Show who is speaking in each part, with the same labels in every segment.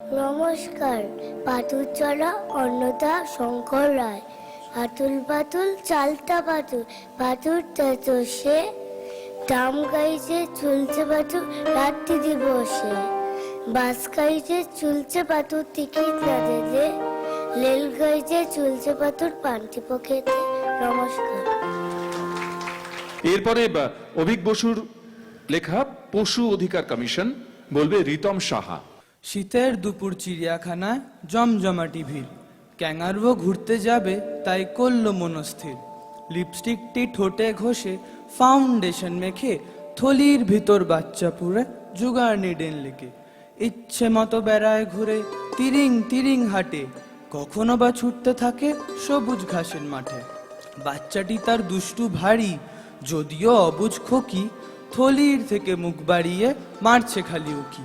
Speaker 1: নমস্কার। পাতুর চড়া অন্নদা শঙ্কর রায়। আতুল পাতুল চালতা পাতুল, পাতুর সে দাম গাইছে চলছে পাতুর রাত্রি দিবসে। বাস গাইছে চলছে পাতুর টিকিট না দিলে, রেল গাইছে চলছে পাতুর পান্তি পকেটে। নমস্কার।
Speaker 2: এরপরে অভিক বসুর লেখা পশু অধিকার কমিশন বলবে রিতম সাহা।
Speaker 3: শীতের দুপুর চিড়িয়াখানায় জমজমাটি ভিড়, ক্যাঙ্গারুও ঘুরতে যাবে তাই করল মনস্থির। লিপস্টিকটি ঠোঁটে ঘষে ফাউন্ডেশন মেখে থলির ভিতর বাচ্চা পুরে জুগার নিডেন লেকে ইচ্ছে মতো বেড়ায় ঘুরে তিরিং তিরিং হাটে, কখনো বা ছুটতে থাকে সবুজ ঘাসের মাঠে। বাচ্চাটি তার দুষ্টু ভারী, যদিও অবুঝ খোকি, থলির থেকে মুখ বাড়িয়ে মারছে খালি উকি।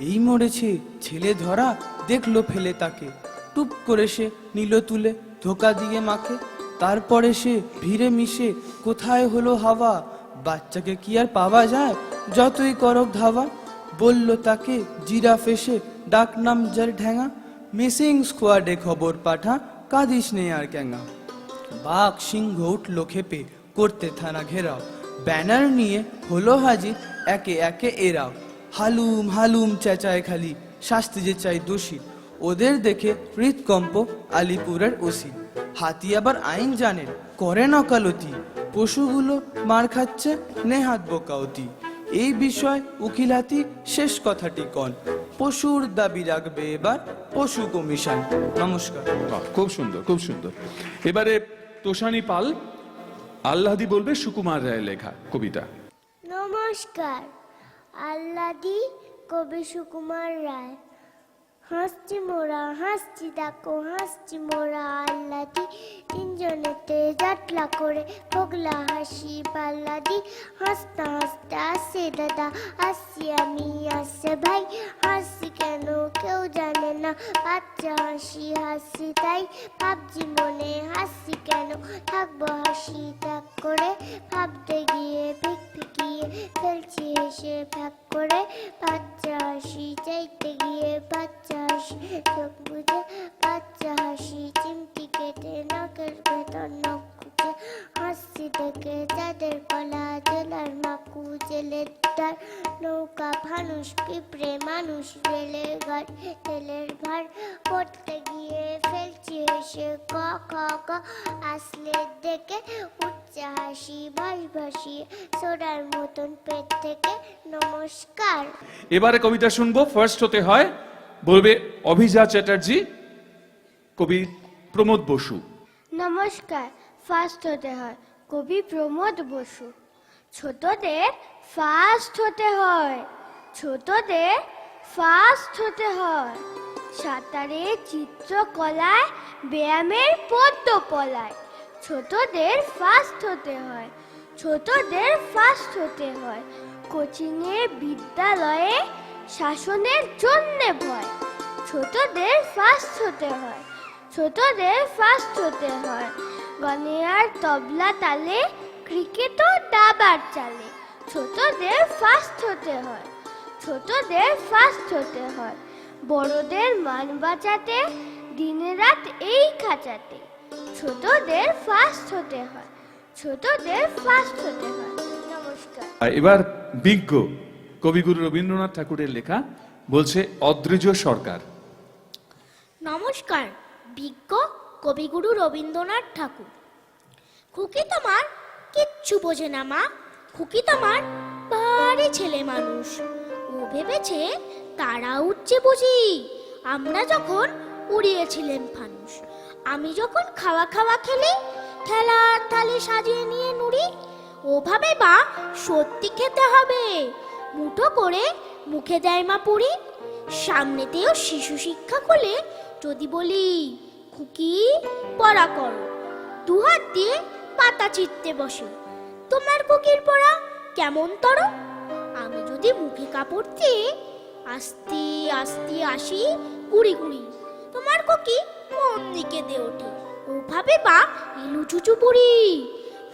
Speaker 3: এই মরেছে ছেলে ধরা, দেখলো ফেলে তাকে, টুপ করে সে নিল তুলে ধোকা দিয়ে মাকে। তারপরে সে ভিড়ে মিশে কোথায় হলো হাওয়া, বাচ্চাকে কি আর পাওয়া যায় যতই করক ধাওয়া। বলল তাকে জিরাফ এসে ডাক নাম যার ঢ্যাঙা, মিসিং স্কোয়াডে খবর পাঠা, কাঁদিস নে আর ক্যাঙা। বাঘ সিংহ উঠল খেপে করতে থানা ঘেরাও, ব্যানার নিয়ে হলো হাজির একে একে এরাও। হালুম হালুম চেঁচায় খালি, শাস্তি যে চাই দোষী, ওদের দেখে হৃদকম্প আলিপুরের ওসি। হাতি আবার আইন জানেন, করে নকালতি, পশুগুলো মার খাচ্ছে নেহাত বোকাওতি। এই বিষয় উকিল হাতি শেষ কথাটি কন, পশুর দাবি রাখবে এবার পশু কমিশন। নমস্কার।
Speaker 2: খুব সুন্দর, খুব সুন্দর। এবারে তোষানী পাল আল্লাদি বলবে সুকুমার রায়ের লেখা কবিতা।
Speaker 1: নমস্কার। আল্লাদি কবি সুকুমার রায়। হাসছি মোরা হাসছি দেখো হাসছি মোরা আল্লাদি, তিনজনেতে জাটলা করে পগলা হাসি পাল্লাদি। হাসতে হাসতে আসে দাদা, আসছি আমি আসছে ভাই, হাসছি কেন কেউ জানে না, বাচ্চা হাসি হাসছি তাই। ভাবছি মনে হাসছি কেন, থাকবো হাসি ত্যাগ করে, ভাবতে গিয়ে ফিকিয়ে ফেলছি হেসে ফ্যাক করে। বাচ্চা হাসি চাইতে গিয়ে বাচ্চা হাসি চোখ বুঝে, বাচ্চা হাসি চিমটি কেটে নাকের ভেতর নখ খুঁজে। হাসি দেখে যাদের কলা জেলার মাকু জেলের দ্বার, নৌকা ফানুষ পিঁপড়ে মানুষ রেলের ঘাট তেলের ভার। পড়তে গিয়ে ফেলছি হেসে ক খ ক, আসলে দেখে উচ্চ হাসি ভাস ভাসিয়ে সোডার মতন পেট থেকে। নমস্কার।
Speaker 2: এবারে কবিতা শুনবো, ফার্স্ট হতে হয় বলবে অভিজা চ্যাটার্জি, কবি প্রমোদ বসু।
Speaker 1: নমস্কার। ফার্স্ট হতে হয় কবি প্রমোদ বসু। ছোটদের ফার্স্ট হতে হয়, ছোটদের ফার্স্ট হতে হয়। সাঁতারে চিত্রকলায় ব্যায়ামের পদ্ম পলায়, ছোটদের ফার্স্ট হতে হয়, ছোটদের ফার্স্ট হতে হয়। কোচিংয়ে বিদ্যালয়ে শাসনের জন্যে ভয়, ছোটদের ফার্স্ট হতে হয়, ছোটদের ফার্স্ট হতে হয়। গানে আর তবলা তালে ক্রিকেটও দাবার চালে, ছোটদের ফার্স্ট হতে হয়, ছোটদের ফার্স্ট হতে হয়। বড়দের মান বাঁচাতে দিনে রাত এই খাঁচাতে, ছোটদের ফার্স্ট হতে হয়, ছোটদের ফার্স্ট হতে হয়। নমস্কার।
Speaker 2: এবার বিজ্ঞ কবিগুরু রবীন্দ্রনাথ ঠাকুরের লেখা বলছে অদ্রিজ সরকার।
Speaker 4: নমস্কার। বিজ্ঞ কবিগুরু রবীন্দ্রনাথ ঠাকুর। খুকি তোমার কিচ্ছু বোঝে না মা, খুকি তোমার ভারী ছেলে মানুষ। ও ভেবেছে তারা উঠছে বুঝি, আমরা যখন উড়িয়েছিলেন ফানুস। আমি যখন খাওয়া খাওয়া খেলি, খেলার থালি সাজিয়ে নিয়ে নুড়ি। ওভাবে বা সত্যি খেতে হবে, মুঠো করে মুখে দেয় মা পুরি। সামনেতেও শিশু শিক্ষা খুলে যদি বলি খুকি পড়া করো, দুহাত দিয়ে পাতা চিরতে বসে। তোমার খুকির পড়া কেমন তর? আমি যদি মুখে কাপড় দিয়ে আস্তে আস্তে আসি গুড়ি গুড়ি, তোমার খুকি কোন দিকে দিয়ে ওঠে। ওভাবে বা ইলু চুচু পুরি।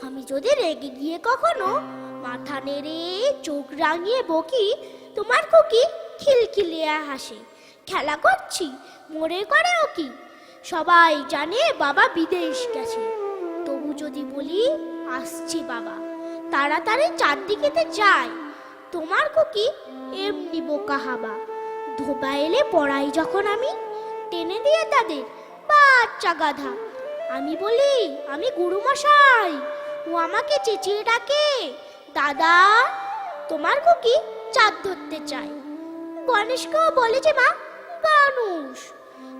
Speaker 4: আমি যদি রেগে গিয়ে কখনো মাথা নেড়ে চোখ রাঙিয়ে বকি, তোমার খুকি খিলখিলিয়ে হাসে। খেলা করছি, মোরে করে ও কি? সবাই জানে বাবা বিদেশ গেছে, তবু যদি বলি আসছে বাবা, তাড়াতাড়ি চারদিকেতে যায়। তোমার খুকি এমনি বোকা হাবা, ধোবা এলে পড়াই যখন আমি, টেনে দিয়ে তাদের বাচ্চা গাধা। আমি বলি আমি গুরুমশাই, ও আমাকে চেঁচিয়ে ডাকে দাদা। তোমার খুকি চাঁদ ধরতে চায়, গণেশকেও বলে যে মা গানুষ।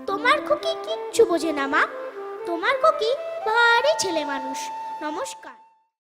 Speaker 4: তোমার খুকি কিচ্ছু বোঝে না মা, তোমার খুকি ভারী ছেলে মানুষ। নমস্কার।